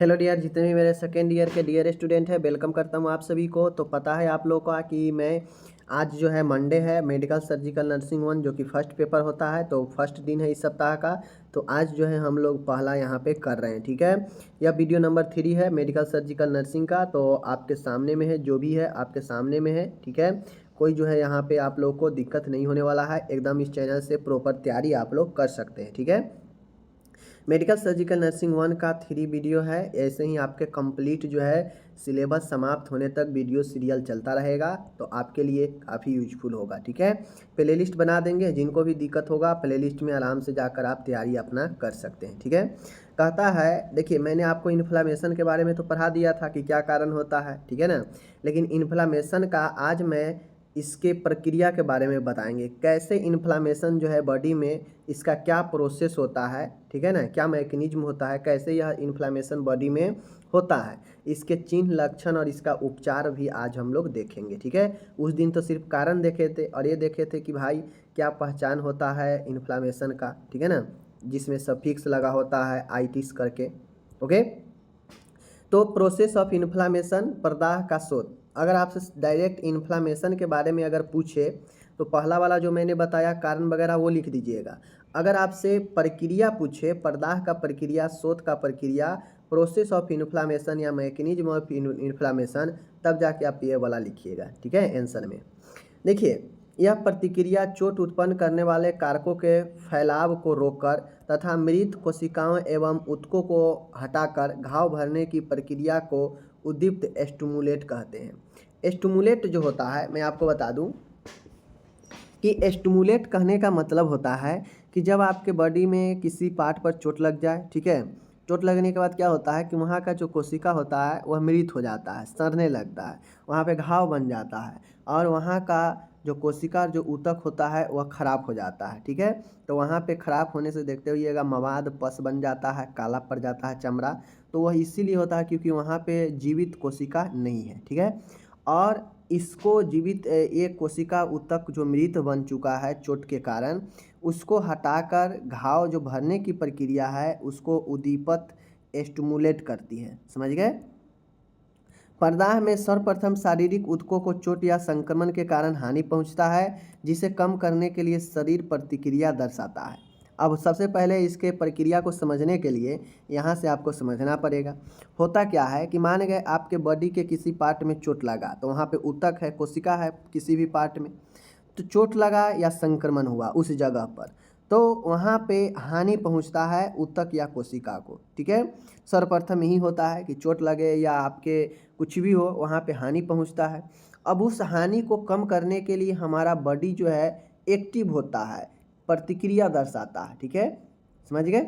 Hello dear, जितने भी मेरे सेकेंड ईयर के डियर स्टूडेंट हैं, वेलकम करता हूं आप सभी को। तो पता है आप लोगों का कि मैं आज जो है मंडे है, मेडिकल सर्जिकल नर्सिंग 1 जो कि फर्स्ट पेपर होता है, तो फर्स्ट दिन है इस सप्ताह का। तो आज जो है हम लोग पहला यहाँ पे कर रहे हैं, ठीक है। यह वीडियो नंबर 3 है मेडिकल सर्जिकल नर्सिंग का। तो आपके सामने में है, जो भी है आपके सामने में है, ठीक है। कोई जो है यहाँ पे आप लोग को दिक्कत नहीं होने वाला है, एकदम इस चैनल से प्रॉपर तैयारी आप लोग कर सकते हैं, ठीक है। मेडिकल सर्जिकल नर्सिंग 1 का 3 वीडियो है। ऐसे ही आपके कंप्लीट जो है सिलेबस समाप्त होने तक वीडियो सीरियल चलता रहेगा, तो आपके लिए काफ़ी यूजफुल होगा, ठीक है। प्लेलिस्ट बना देंगे, जिनको भी दिक्कत होगा प्लेलिस्ट में आराम से जाकर आप तैयारी अपना कर सकते हैं, ठीक है। कहता है, देखिए मैंने आपको इन्फ्लामेशन के बारे में तो पढ़ा दिया था कि क्या कारण होता है, ठीक है ना। लेकिन इन्फ्लामेशन का आज मैं इसके प्रक्रिया के बारे में बताएंगे, कैसे इन्फ्लामेशन जो है बॉडी में, इसका क्या प्रोसेस होता है, ठीक है ना, क्या मैकेनिज्म होता है, कैसे यह इन्फ्लामेशन बॉडी में होता है, इसके चिन्ह लक्षण और इसका उपचार भी आज हम लोग देखेंगे, ठीक है। उस दिन तो सिर्फ कारण देखे थे और ये देखे थे कि भाई क्या पहचान होता है इन्फ्लामेशन का, ठीक है ना, जिसमें सफिक्स लगा होता है आइटिस करके, ओके। तो प्रोसेस ऑफ इन्फ्लामेशन, प्रदाह का शोध। अगर आपसे डायरेक्ट इन्फ्लामेशन के बारे में अगर पूछे तो पहला वाला जो मैंने बताया कारण वगैरह वो लिख दीजिएगा। अगर आपसे प्रक्रिया पूछे, प्रदाह का प्रक्रिया, शोध का प्रक्रिया, प्रोसेस ऑफ इन्फ्लामेशन या मैकेनिज्म ऑफ इन्फ्लामेशन, तब जाके आप ये वाला लिखिएगा, ठीक है, आंसर में। देखिए, यह प्रतिक्रिया चोट उत्पन्न करने वाले कारकों के फैलाव को रोककर तथा मृत कोशिकाओं एवं ऊतकों को हटाकर घाव भरने की प्रक्रिया को उद्दीप्त स्टिमुलेट कहते हैं। स्टिमुलेट जो होता है, मैं आपको बता दूं कि स्टिमुलेट कहने का मतलब होता है कि जब आपके बॉडी में किसी पार्ट पर चोट लग जाए, ठीक है, चोट लगने के बाद क्या होता है कि वहाँ का जो कोशिका होता है वह मृत हो जाता है, सड़ने लगता है, वहाँ पे घाव बन जाता है और वहाँ का जो कोशिका जो ऊतक होता है वह खराब हो जाता है, ठीक है। तो वहाँ पे खराब होने से देखते हुइएगा मवाद पस बन जाता है, काला पड़ जाता है चमड़ा। तो वह इसीलिए होता है क्योंकि वहाँ पे जीवित कोशिका नहीं है, ठीक है। और इसको जीवित एक कोशिका ऊतक जो मृत बन चुका है चोट के कारण, उसको हटाकर घाव जो भरने की प्रक्रिया है उसको उद्दीपित स्टिमुलेट करती है, समझ गए। प्रदाह में सर्वप्रथम शारीरिक ऊतकों को चोट या संक्रमण के कारण हानि पहुंचता है, जिसे कम करने के लिए शरीर प्रतिक्रिया दर्शाता है। अब सबसे पहले इसके प्रक्रिया को समझने के लिए यहाँ से आपको समझना पड़ेगा। होता क्या है कि मान गए आपके बॉडी के किसी पार्ट में चोट लगा, तो वहाँ पे ऊतक है, कोशिका है किसी भी पार्ट में, तो चोट लगा या संक्रमण हुआ उस जगह पर, तो वहाँ पे हानि पहुँचता है ऊतक या कोशिका को, ठीक है। सर्वप्रथम यही होता है कि चोट लगे या आपके कुछ भी हो, वहाँ पे हानि पहुँचता है। अब उस हानि को कम करने के लिए हमारा बॉडी जो है एक्टिव होता है, प्रतिक्रिया दर्शाता है, ठीक है, समझ गए।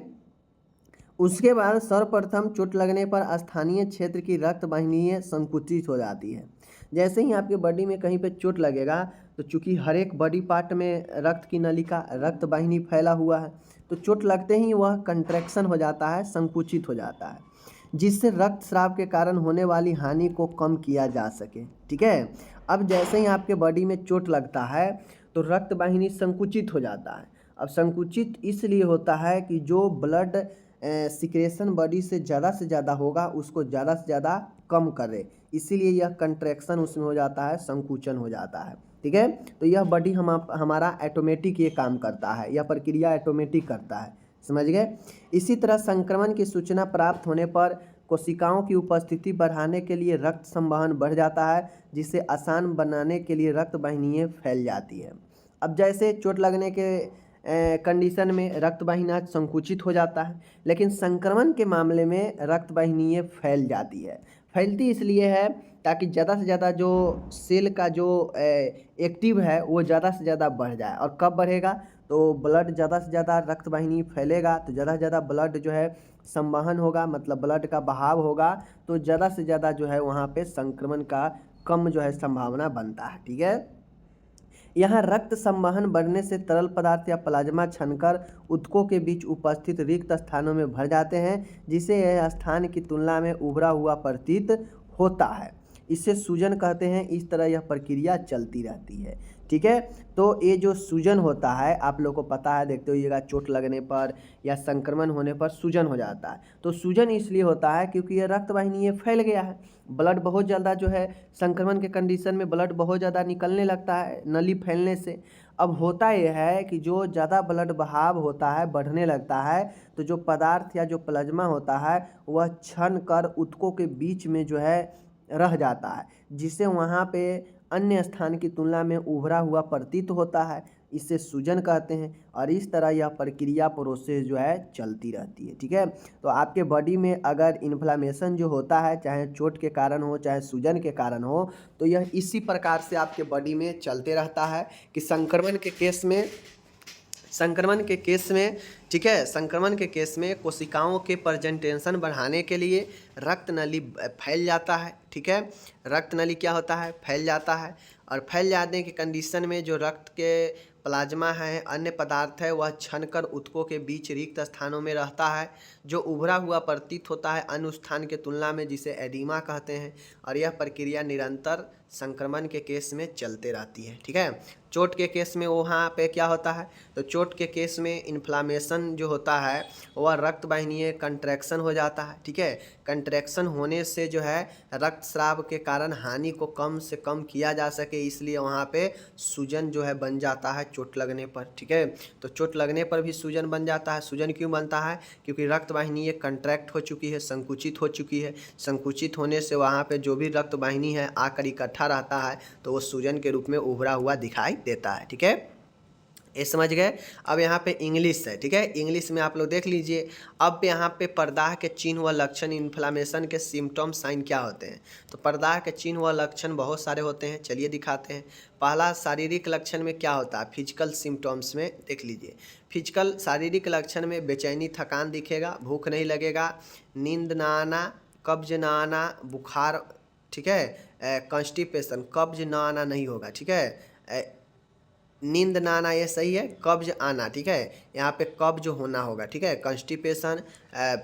उसके बाद सर्वप्रथम चोट लगने पर स्थानीय क्षेत्र की रक्त वाहिनी संकुचित हो जाती है। जैसे ही आपके बॉडी में कहीं पे चोट लगेगा, तो चूंकि हर एक बॉडी पार्ट में रक्त की नलिका, रक्त वाहिनी फैला हुआ है, तो चोट लगते ही वह कंट्रैक्शन हो जाता है, संकुचित हो जाता है, जिससे रक्त स्राव के कारण होने वाली हानि को कम किया जा सके, ठीक है। अब जैसे ही आपके बॉडी में चोट लगता है तो रक्त वाहिनी संकुचित हो जाता है। अब संकुचित इसलिए होता है कि जो ब्लड सिक्रेशन बॉडी से ज़्यादा होगा उसको ज़्यादा से ज़्यादा कम करे, इसीलिए यह कंट्रैक्शन उसमें हो जाता है, संकुचन हो जाता है, ठीक है। तो यह बॉडी हमारा ऑटोमेटिक ये काम करता है, यह प्रक्रिया ऑटोमेटिक करता है, समझ गए। इसी तरह संक्रमण की सूचना प्राप्त होने पर कोशिकाओं की उपस्थिति बढ़ाने के लिए रक्त संवहन बढ़ जाता है, जिसे आसान बनाने के लिए रक्त वाहिनियाँ फैल जाती है। अब जैसे चोट लगने के कंडीशन में रक्त वाहिनी संकुचित हो जाता है, लेकिन संक्रमण के मामले में रक्त वाहिनियाँ फैल जाती है। फैलती इसलिए है ताकि ज़्यादा से ज़्यादा जो सेल का जो एक्टिव है वो ज़्यादा से ज़्यादा बढ़ जाए। और कब बढ़ेगा, तो ब्लड ज़्यादा से ज़्यादा रक्त वाहिनी फैलेगा तो ज़्यादा से ज़्यादा ब्लड जो है संवहन होगा, मतलब ब्लड का बहाव होगा, तो ज़्यादा से ज़्यादा जो है वहाँ पे संक्रमण का कम जो है संभावना बनता है, ठीक है। यहाँ रक्त संवहन बढ़ने से तरल पदार्थ या प्लाज्मा छनकर ऊतकों के बीच उपस्थित रिक्त स्थानों में भर जाते हैं, जिसे यह स्थान की तुलना में उभरा हुआ प्रतीत होता है। इसे सूजन कहते हैं। इस तरह यह प्रक्रिया चलती रहती है, ठीक है। तो ये जो सूजन होता है आप लोग को पता है, देखते होइएगा चोट लगने पर या संक्रमण होने पर सूजन हो जाता है। तो सूजन इसलिए होता है क्योंकि ये रक्त वाहिनी ये फैल गया है, ब्लड बहुत ज़्यादा जो है संक्रमण के कंडीशन में ब्लड बहुत ज़्यादा निकलने लगता है नली फैलने से। अब होता यह है कि जो ज़्यादा ब्लड बहाव होता है, बढ़ने लगता है, तो जो पदार्थ या जो प्लाज्मा होता है वह छन कर ऊतकों के बीच में जो है रह जाता है, जिससे वहाँ पे अन्य स्थान की तुलना में उभरा हुआ प्रतीत होता है। इसे सूजन कहते हैं और इस तरह यह प्रक्रिया प्रोसेस जो है चलती रहती है। ठीक है। तो आपके बॉडी में अगर इन्फ्लामेशन जो होता है, चाहे चोट के कारण हो चाहे सूजन के कारण हो, तो यह इसी प्रकार से आपके बॉडी में चलते रहता है कि संक्रमण के केस में ठीक है, संक्रमण के केस में कोशिकाओं के प्रेजेंटेशन बढ़ाने के लिए रक्त नली फैल जाता है। ठीक है, रक्त नली क्या होता है, फैल जाता है, और फैल जाने के कंडीशन में जो रक्त के प्लाज्मा है, अन्य पदार्थ है, वह छनकर ऊतकों के बीच रिक्त स्थानों में रहता है, जो उभरा हुआ प्रतीत होता है अन्य स्थान के तुलना में, जिसे एडिमा कहते हैं। और यह प्रक्रिया निरंतर संक्रमण के केस में चलते रहती है। ठीक है। चोट के केस में वहाँ पे क्या होता है, तो चोट के केस में इन्फ्लामेशन जो होता है वह रक्त वाहिनीय कंट्रैक्शन हो जाता है। ठीक है, कंट्रैक्शन होने से जो है रक्तस्राव के कारण हानि को कम से कम किया जा सके, इसलिए वहाँ पे सूजन जो है बन जाता है चोट लगने पर। ठीक है, तो चोट लगने पर भी सूजन बन जाता है। सूजन क्यों बनता है, क्योंकि रक्त वाहिनी ये कंट्रैक्ट हो चुकी है, संकुचित हो चुकी है। संकुचित होने से वहाँ पे जो भी रक्त वाहिनी है आकर इकट्ठा रहता है, तो वो सूजन के रूप में उभरा हुआ दिखाई देता है। ठीक है, ये समझ गए। अब यहाँ पे इंग्लिश है। ठीक है, इंग्लिश में आप लोग देख लीजिए। अब यहाँ पे प्रदाह के चिन्ह व लक्षण, इन्फ्लामेशन के सिम्टम साइन क्या होते हैं, तो प्रदाह के चिन्ह व लक्षण बहुत सारे होते हैं, चलिए दिखाते हैं। पहला शारीरिक लक्षण में क्या होता है, फिजिकल सिम्टम्स में देख लीजिए। फिजिकल शारीरिक लक्षण में बेचैनी, थकान दिखेगा, भूख नहीं लगेगा, नींद ना आना, कब्ज ना आना, बुखार, ठीक है, कॉन्स्टिपेशन, कब्ज ना आना नहीं होगा। ठीक है, नींद ना आना ये सही है, कब्ज आना, ठीक है, यहाँ पे कब्ज होना होगा। ठीक है, कॉन्स्टिपेशन,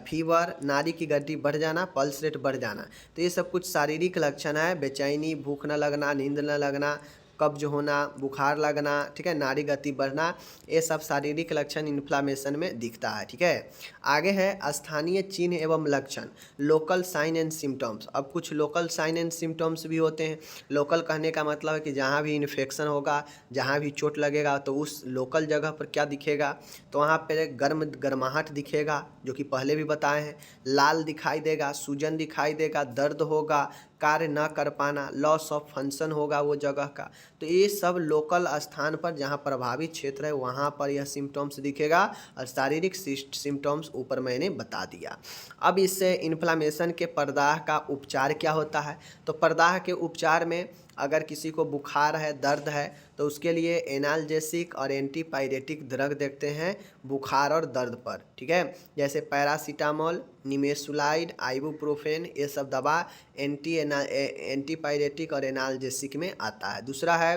फीवर, नाड़ी की गति बढ़ जाना, पल्स रेट बढ़ जाना, तो ये सब कुछ शारीरिक लक्षण है। बेचैनी, भूख न लगना, नींद न लगना, कब्ज होना, बुखार लगना, ठीक है, नाड़ी गति बढ़ना, ये सब शारीरिक लक्षण इन्फ्लामेशन में दिखता है। ठीक है, आगे है स्थानीय चिन्ह एवं लक्षण, लोकल साइन एंड सिम्टम्स। अब कुछ लोकल साइन एंड सिम्टम्स भी होते हैं। लोकल कहने का मतलब है कि जहाँ भी इन्फेक्शन होगा, जहाँ भी चोट लगेगा, तो उस लोकल जगह पर क्या दिखेगा, तो वहाँ पर गर्माहट दिखेगा, जो कि पहले भी बताए हैं, लाल दिखाई देगा, सूजन दिखाई देगा, दर्द होगा, कार्य न कर पाना, लॉस ऑफ फंक्शन होगा वो जगह का। तो ये सब लोकल स्थान पर जहाँ प्रभावित क्षेत्र है वहाँ पर यह सिम्टम्स दिखेगा, और शारीरिक सिम्टम्स ऊपर मैंने बता दिया। अब इससे इन्फ्लामेशन के प्रदाह का उपचार क्या होता है, तो प्रदाह के उपचार में अगर किसी को बुखार है, दर्द है, तो उसके लिए एनाल्जेसिक और एंटीपायरेटिक ड्रग देखते हैं बुखार और दर्द पर। ठीक है, जैसे पैरासीटामोल, निमेसुलाइड, आइबुप्रोफेन, ये सब दवा एंटीपायरेटिक और एनाल्जेसिक में आता है। दूसरा है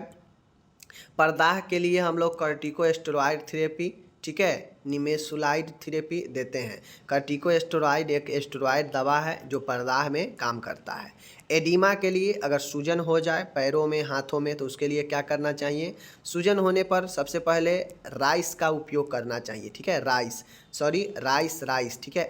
प्रदाह के लिए हम लोग कर्टिकोस्टेरॉइड थेरेपी, ठीक है, निमेसुलाइड थेरेपी देते हैं। कर्टिकोस्टेरॉइड एक स्टेरॉइड दवा है जो प्रदाह में काम करता है। एडिमा के लिए अगर सूजन हो जाए पैरों में, हाथों में, तो उसके लिए क्या करना चाहिए, सूजन होने पर सबसे पहले राइस का उपयोग करना चाहिए। ठीक है, राइस, ठीक है,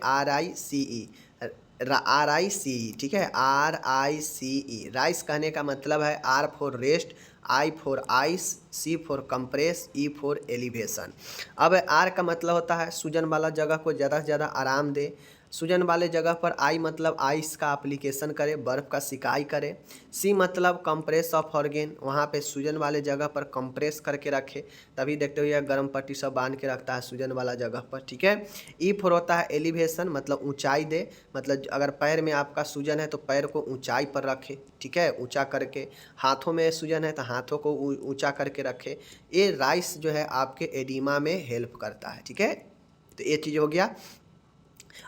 RICE, ठीक है, RICE। राइस कहने का मतलब है R for rest, I for ice, C for compress, E for elevation. अब R का मतलब होता है सूजन वाला जगह को ज़्यादा से ज़्यादा आराम दे। सूजन वाले जगह पर I मतलब आइस का एप्लीकेशन करे, बर्फ़ का सिकाई करे। C मतलब कंप्रेस ऑफ ऑर्गेन, वहाँ पे सूजन वाले जगह पर कंप्रेस करके रखे, तभी देखते हुए गर्म पट्टी सब बांध के रखता है सूजन वाला जगह पर। ठीक है, E फॉर होता है एलिवेशन, मतलब ऊंचाई दे, मतलब अगर पैर में आपका सूजन है तो पैर को ऊंचाई पर रखे। ठीक है, ऊंचा करके। हाथों में सूजन है तो हाथों को ऊंचा करके रखे। ये राइस जो है आपके एडिमा में हेल्प करता है। ठीक है, तो ये चीज़ हो गया।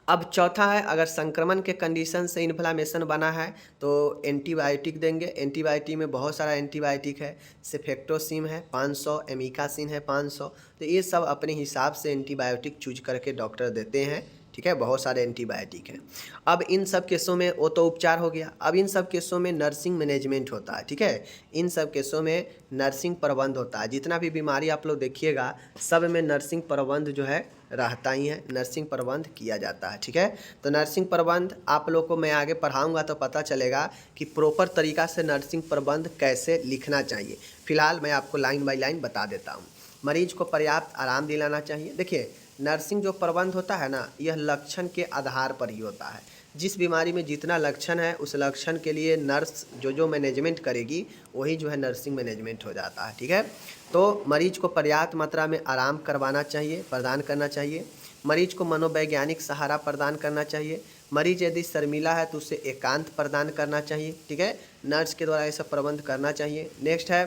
अब चौथा है, अगर संक्रमण के कंडीशन से इन्फ्लामेशन बना है तो एंटीबायोटिक देंगे। एंटीबायोटिक में बहुत सारा एंटीबायोटिक है, सेफेक्टोसिम है 500, एमिकासिन है 500, तो ये सब अपने हिसाब से एंटीबायोटिक चूज करके डॉक्टर देते हैं। ठीक है, बहुत सारे एंटीबायोटिक हैं। अब इन सब केसों में वो तो उपचार हो गया, अब इन सब केसों में नर्सिंग मैनेजमेंट होता है। ठीक है, इन सब केसों में नर्सिंग प्रबंध होता है। जितना भी बीमारी आप लोग देखिएगा सब में नर्सिंग प्रबंध जो है रहता ही है, नर्सिंग प्रबंध किया जाता है। ठीक है, तो नर्सिंग प्रबंध आप लोग को मैं आगे पढ़ाऊंगा तो पता चलेगा कि प्रॉपर तरीका से नर्सिंग प्रबंध कैसे लिखना चाहिए। फिलहाल मैं आपको लाइन बाय लाइन बता देता हूँ। मरीज को पर्याप्त आराम दिलाना चाहिए। देखिए, नर्सिंग जो प्रबंध होता है ना, यह लक्षण के आधार पर ही होता है। जिस बीमारी में जितना लक्षण है उस लक्षण के लिए नर्स जो मैनेजमेंट करेगी वही जो है नर्सिंग मैनेजमेंट हो जाता है। ठीक है, तो मरीज को पर्याप्त मात्रा में आराम करवाना चाहिए, प्रदान करना चाहिए। मरीज को मनोवैज्ञानिक सहारा प्रदान करना चाहिए। मरीज यदि शर्मीला है तो उसे एकांत प्रदान करना चाहिए। ठीक है, नर्स के द्वारा ये सब प्रबंध करना चाहिए। नेक्स्ट है,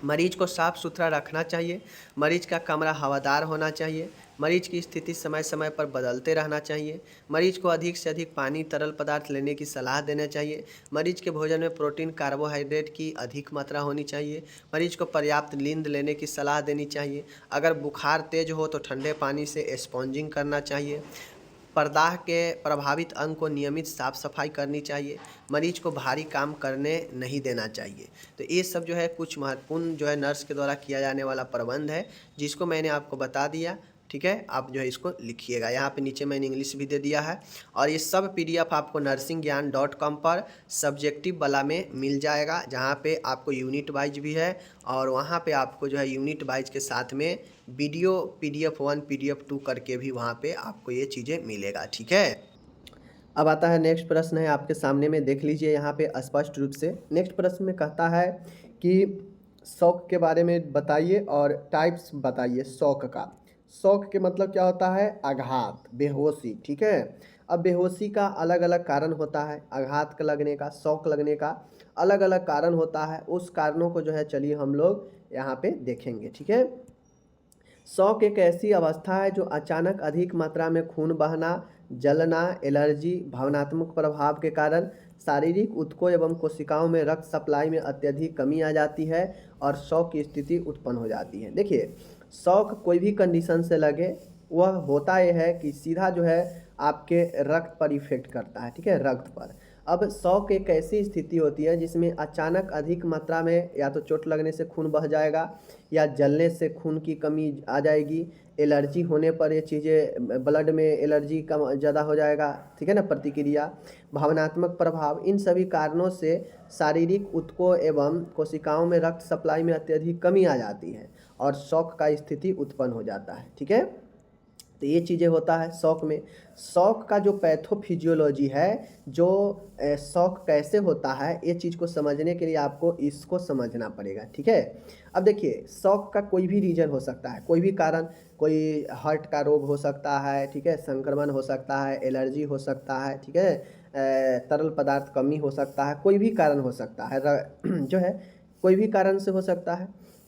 मरीज को साफ़ सुथरा रखना चाहिए। मरीज का कमरा हवादार होना चाहिए। मरीज की स्थिति समय समय पर बदलते रहना चाहिए। मरीज को अधिक से अधिक पानी तरल पदार्थ लेने की सलाह देना चाहिए। मरीज के भोजन में प्रोटीन कार्बोहाइड्रेट की अधिक मात्रा होनी चाहिए। मरीज को पर्याप्त नींद लेने की सलाह देनी चाहिए। अगर बुखार तेज हो तो ठंडे पानी से स्पॉन्जिंग करना चाहिए। प्रदाह के प्रभावित अंग को नियमित साफ सफाई करनी चाहिए। मरीज को भारी काम करने नहीं देना चाहिए। तो ये सब जो है कुछ महत्वपूर्ण जो है नर्स के द्वारा किया जाने वाला प्रबंध है, जिसको मैंने आपको बता दिया। ठीक है, आप जो है इसको लिखिएगा। यहाँ पे नीचे मैंने इंग्लिश भी दे दिया है और ये सब PDF आपको nursingyan.com पर सब्जेक्टिव वाला में मिल जाएगा, जहाँ पे आपको यूनिट वाइज भी है और वहाँ पे आपको जो है यूनिट वाइज के साथ में वीडियो PDF 1 PDF 2 करके भी वहाँ पे आपको ये चीज़ें मिलेगा। ठीक है, अब आता है नेक्स्ट प्रश्न है आपके सामने में, देख लीजिए यहाँ पे स्पष्ट रूप से। नेक्स्ट प्रश्न में कहता है कि शौक के बारे में बताइए और टाइप्स बताइए शौक का। शौक के मतलब क्या होता है? आघात, बेहोशी। ठीक है, अब बेहोशी का अलग अलग कारण होता है। आघात का लगने का, शौक लगने का अलग अलग कारण होता है। उस कारणों को जो है चलिए हम लोग यहाँ पे देखेंगे। ठीक है, शौक एक ऐसी अवस्था है जो अचानक अधिक मात्रा में खून बहना, जलना, एलर्जी, भावनात्मक प्रभाव के कारण शारीरिक ऊतकों एवं कोशिकाओं में रक्त सप्लाई में अत्यधिक कमी आ जाती है और शौक की स्थिति उत्पन्न हो जाती है। देखिए, शौक कोई भी कंडीशन से लगे, वह होता यह है कि सीधा जो है आपके रक्त पर इफेक्ट करता है। ठीक है, रक्त पर। अब शौक एक ऐसी स्थिति होती है जिसमें अचानक अधिक मात्रा में या तो चोट लगने से खून बह जाएगा या जलने से खून की कमी आ जाएगी। एलर्जी होने पर ये चीज़ें, ब्लड में एलर्जी कम ज़्यादा हो जाएगा। ठीक है ना, प्रतिक्रिया, भावनात्मक प्रभाव, इन सभी कारणों से शारीरिक ऊतकों एवं कोशिकाओं में रक्त सप्लाई में अत्यधिक कमी आ जाती है और शौक का स्थिति उत्पन्न हो जाता है। ठीक है, तो ये चीज़ें होता है शौक में। शौक का जो पैथोफिजियोलॉजी है, जो शौक कैसे होता है, ये चीज़ को समझने के लिए आपको इसको समझना पड़ेगा। ठीक है, अब देखिए, शौक का कोई भी रीजन हो सकता है, कोई भी कारण, कोई हार्ट का रोग हो सकता है। ठीक है, संक्रमण हो सकता है, एलर्जी हो सकता है। ठीक है, तरल पदार्थ कमी हो सकता है, कोई भी कारण हो सकता है जो है कोई भी कारण से हो सकता है।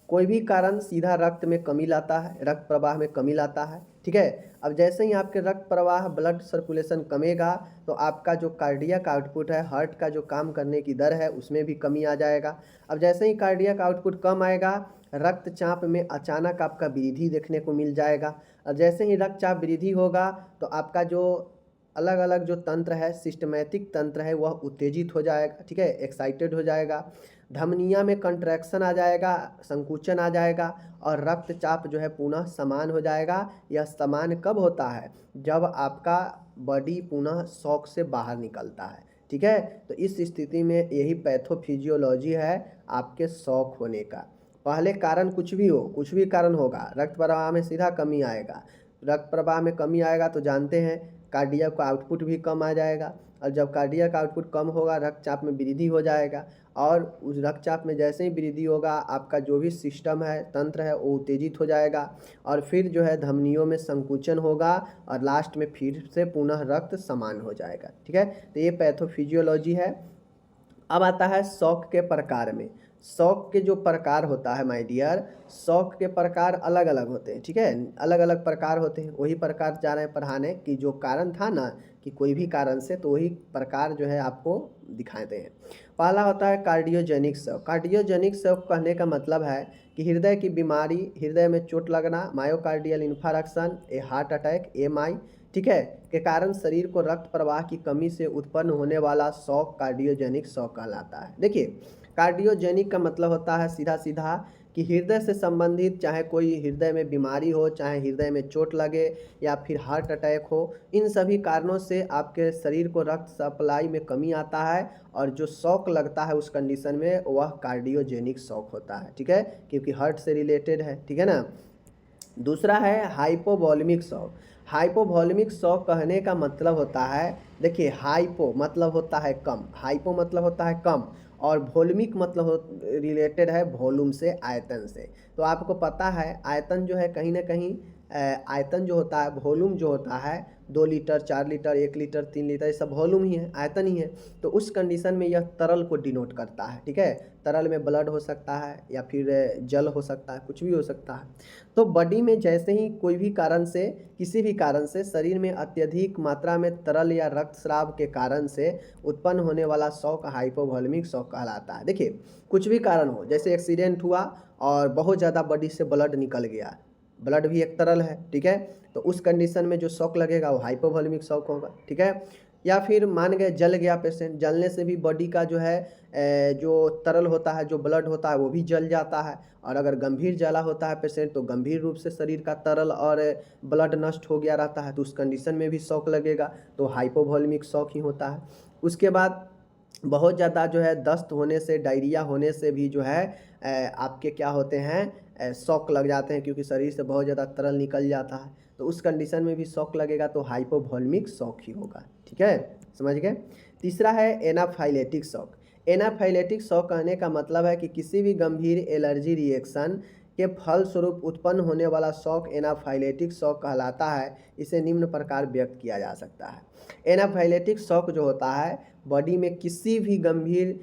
कोई भी कारण सीधा रक्त में कमी लाता है, रक्त प्रवाह में कमी लाता है। ठीक है, अब जैसे ही आपके रक्त प्रवाह, ब्लड सर्कुलेशन कमेगा तो आपका जो कार्डियक आउटपुट है, हार्ट का जो काम करने की दर है, उसमें भी कमी आ जाएगा। अब जैसे ही कार्डियक आउटपुट कम आएगा, रक्तचाप में अचानक आपका वृद्धि देखने को मिल जाएगा। और जैसे ही रक्तचाप वृद्धि होगा तो आपका जो अलग अलग जो तंत्र है, सिस्टमैटिक तंत्र है, वह उत्तेजित हो जाएगा। ठीक है, एक्साइटेड हो जाएगा। धमनिया में कंट्रैक्शन आ जाएगा, संकुचन आ जाएगा और रक्तचाप जो है पुनः समान हो जाएगा। यह समान कब होता है? जब आपका बॉडी पुनः शौक से बाहर निकलता है। ठीक है, तो इस स्थिति में यही पैथोफिजियोलॉजी है आपके शौक होने का। पहले कारण कुछ भी हो, कुछ भी कारण होगा, रक्त प्रवाह में सीधा कमी आएगा। रक्त प्रवाह में कमी आएगा तो जानते हैं कार्डियक का आउटपुट भी कम आ जाएगा और जब कार्डियक आउटपुट कम होगा, रक्तचाप में वृद्धि हो जाएगा और उस रक्तचाप में जैसे ही वृद्धि होगा, आपका जो भी सिस्टम है, तंत्र है, वो उत्तेजित हो जाएगा और फिर जो है धमनियों में संकुचन होगा और लास्ट में फिर से पुनः रक्त समान हो जाएगा। ठीक है, तो ये पैथोफिजियोलॉजी है। अब आता है शौक के प्रकार में। शौक के जो प्रकार होता है माय डियर, शौक के प्रकार अलग अलग होते हैं। ठीक है, अलग अलग प्रकार होते हैं। वही प्रकार जा रहे हैं पढ़ाने कि जो कारण था ना कि कोई भी कारण से, तो वही प्रकार जो है आपको दिखाते हैं। पहला होता है कार्डियोजेनिक शौक। कार्डियोजेनिक शौक कहने का मतलब है कि हृदय की बीमारी, हृदय में चोट लगना, myocardial infarction, a heart attack, MI, ठीक है, के कारण शरीर को रक्त प्रवाह की कमी से उत्पन्न होने वाला शॉक कार्डियोजेनिक शॉक कहलाता है। देखिए, कार्डियोजेनिक का मतलब होता है सीधा सीधा कि हृदय से संबंधित, चाहे कोई हृदय में बीमारी हो, चाहे हृदय में चोट लगे या फिर हार्ट अटैक हो, इन सभी कारणों से आपके शरीर को रक्त सप्लाई में कमी आता है और जो शॉक लगता है उस कंडीशन में वह कार्डियोजेनिक शॉक होता है। ठीक है, क्योंकि हार्ट से रिलेटेड है। ठीक है ना। दूसरा है हाइपोवॉल्यूमिक शॉक। हाइपोवॉल्यूमिक शॉक कहने का मतलब होता है, देखिए हाइपो मतलब होता है कम, हाइपो मतलब होता है कम, और वॉल्यूमिक मतलब रिलेटेड है वॉल्यूम से, आयतन से। तो आपको पता है आयतन जो है कहीं ना कहीं आयतन जो होता है, वॉल्यूम जो होता है 2 लीटर 4 लीटर 1 लीटर 3 लीटर, ये सब वॉल्यूम ही है, आयतन ही है। तो उस कंडीशन में यह तरल को डिनोट करता है। ठीक है, तरल में ब्लड हो सकता है या फिर जल हो सकता है, कुछ भी हो सकता है। तो बॉडी में जैसे ही कोई भी कारण से, किसी भी कारण से शरीर में अत्यधिक मात्रा में तरल या रक्तस्राव के कारण से उत्पन्न होने वाला शॉक हाइपोवॉल्यूमिक शॉक कहलाता है। देखिए, कुछ भी कारण हो, जैसे एक्सीडेंट हुआ और बहुत ज़्यादा बॉडी से ब्लड निकल गया, ब्लड भी एक तरल है। ठीक है, तो उस कंडीशन में जो शॉक लगेगा वो हाइपोवॉल्यूमिक शॉक होगा। ठीक है, या फिर मान गए जल गया पेशेंट, जलने से भी बॉडी का जो है जो तरल होता है, जो ब्लड होता है वो भी जल जाता है। और अगर गंभीर जला होता है पेशेंट तो गंभीर रूप से शरीर का तरल और ब्लड नष्ट हो गया रहता है, तो उस कंडीशन में भी शॉक लगेगा, तो हाइपोवॉल्यूमिक शॉक ही होता है। उसके बाद बहुत ज़्यादा जो है दस्त होने से, डायरिया होने से भी जो है आपके क्या होते हैं, शॉक लग जाते हैं, क्योंकि शरीर से बहुत ज़्यादा तरल निकल जाता है, तो उस कंडीशन में भी शॉक लगेगा, तो हाइपोवॉल्यूमिक शॉक ही होगा। ठीक है, समझ गए। तीसरा है एनाफाइलेटिक शॉक। एनाफाइलेटिक शॉक कहने का मतलब है कि किसी भी गंभीर एलर्जी रिएक्शन के फलस्वरूप उत्पन्न होने वाला शॉक एनाफाइलेटिक शॉक कहलाता है। इसे निम्न प्रकार व्यक्त किया जा सकता है। एनाफाइलेटिक शॉक जो होता है बॉडी में किसी भी गंभीर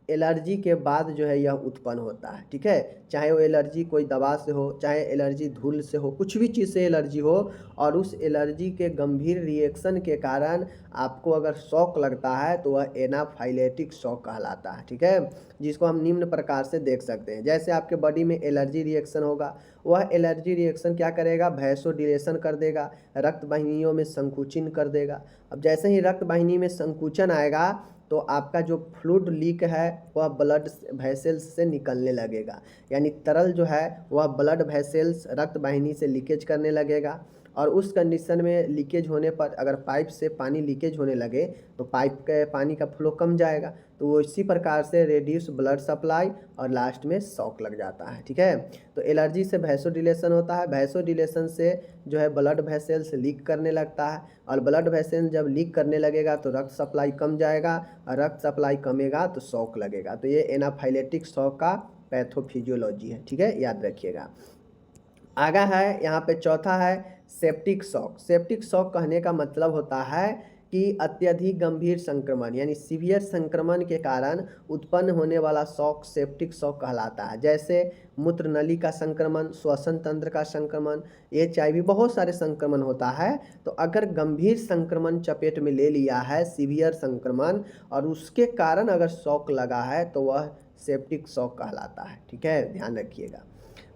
एलर्जी के बाद जो है यह उत्पन्न होता है। ठीक है, चाहे वो एलर्जी कोई दवा से हो, चाहे एलर्जी धूल से हो, कुछ भी चीज़ से एलर्जी हो, और उस एलर्जी के गंभीर रिएक्शन के कारण आपको अगर शॉक लगता है तो वह एनाफाइलेटिक शॉक कहलाता है। ठीक है, जिसको हम निम्न प्रकार से देख सकते हैं। जैसे आपके बॉडी में एलर्जी रिएक्शन होगा, वह एलर्जी रिएक्शन क्या करेगा, वैसोडिलेशन कर देगा, रक्त वाहिनियों में संकुचन कर देगा। अब जैसे ही रक्त वाहिनी में संकुचन आएगा तो आपका जो फ्लूइड लीक है वह ब्लड वेसल्स से निकलने लगेगा, यानी तरल जो है वह ब्लड वेसल्स रक्त वाहिनी से लीकेज करने लगेगा। और उस कंडीशन में लीकेज होने पर अगर पाइप से पानी लीकेज होने लगे तो पाइप के पानी का फ्लो कम जाएगा, तो वो इसी प्रकार से रेड्यूस ब्लड सप्लाई और लास्ट में शॉक लग जाता है। ठीक है, तो एलर्जी से वैसोडिलेशन होता है, वैसोडिलेशन से जो है ब्लड वेसल्स लीक करने लगता है, और ब्लड वेसल जब लीक करने लगेगा तो रक्त सप्लाई कम जाएगा, और रक्त सप्लाई कमेगा तो शॉक लगेगा। तो ये एनाफाइलेटिक शॉक का पैथोफिजियोलॉजी है। ठीक है, याद रखिएगा। आगा है यहाँ पे चौथा है सेप्टिक शॉक। सेप्टिक शॉक कहने का मतलब होता है कि अत्यधिक गंभीर संक्रमण यानी सीवियर संक्रमण के कारण उत्पन्न होने वाला शॉक सेप्टिक शॉक कहलाता है। जैसे मूत्र नली का संक्रमण, श्वसन तंत्र का संक्रमण, HIV, बहुत सारे संक्रमण होता है। तो अगर गंभीर संक्रमण चपेट में ले लिया है, सीवियर संक्रमण, और उसके कारण अगर शॉक लगा है तो वह सेप्टिक शॉक कहलाता है। ठीक है, ध्यान रखिएगा।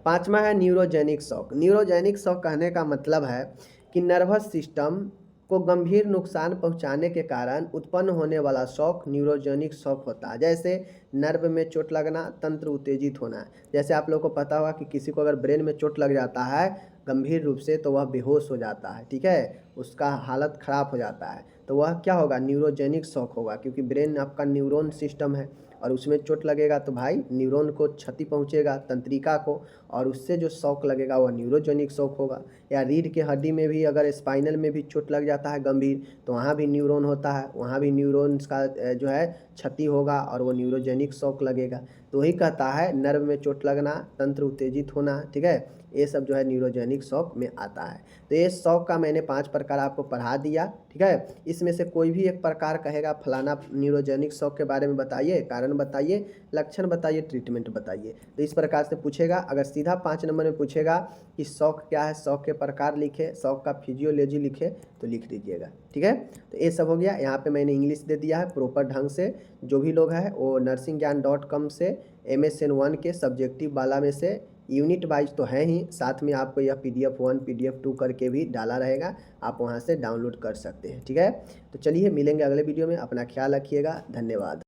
पांचवा है न्यूरोजेनिक शॉक। न्यूरोजेनिक शॉक कहने का मतलब है कि नर्वस सिस्टम को गंभीर नुकसान पहुंचाने के कारण उत्पन्न होने वाला शॉक न्यूरोजेनिक शॉक होता है। जैसे नर्व में चोट लगना, तंत्र उत्तेजित होना। जैसे आप लोगों को पता होगा कि किसी को अगर ब्रेन में चोट लग जाता है गंभीर रूप से तो वह बेहोश हो जाता है। ठीक है, उसका हालत ख़राब हो जाता है, तो वह क्या होगा, न्यूरोजेनिक शॉक होगा, क्योंकि ब्रेन आपका न्यूरॉन सिस्टम है और उसमें चोट लगेगा तो भाई न्यूरॉन को क्षति पहुंचेगा, तंत्रिका को, और उससे जो शॉक लगेगा वह न्यूरोजेनिक शॉक होगा। या रीढ़ के हड्डी में भी अगर स्पाइनल में भी चोट लग जाता है गंभीर, तो वहाँ भी न्यूरॉन होता है, वहाँ भी न्यूरॉन्स का जो है क्षति होगा और वो न्यूरोजेनिक शॉक लगेगा। तो वही कहता है नर्व में चोट लगना, तंत्र उत्तेजित होना। ठीक है, ये सब जो है न्यूरोजेनिक शॉक में आता है। तो ये शॉक का मैंने 5 प्रकार आपको पढ़ा दिया। ठीक है, इसमें से कोई भी एक प्रकार कहेगा फलाना न्यूरोजेनिक शॉक के बारे में बताइए, कारण बताइए, लक्षण बताइए, ट्रीटमेंट बताइए, तो इस प्रकार से पूछेगा। अगर सीधा 5 नंबर में पूछेगा कि शॉक क्या है, शॉक के प्रकार लिखे, शॉक का फिजियोलॉजी लिखे, तो लिख दीजिएगा। ठीक है, तो ये सब हो गया। यहाँ पे मैंने इंग्लिश दे दिया है प्रॉपर ढंग से। जो भी लोग हैं वो nursingyan.com से MSN 1 के सब्जेक्टिव वाला में से यूनिट वाइज तो है ही, साथ में आपको यह PDF 1 PDF 2 करके भी डाला रहेगा, आप वहाँ से डाउनलोड कर सकते हैं। ठीक है, तो चलिए मिलेंगे अगले वीडियो में, अपना ख्याल रखिएगा, धन्यवाद।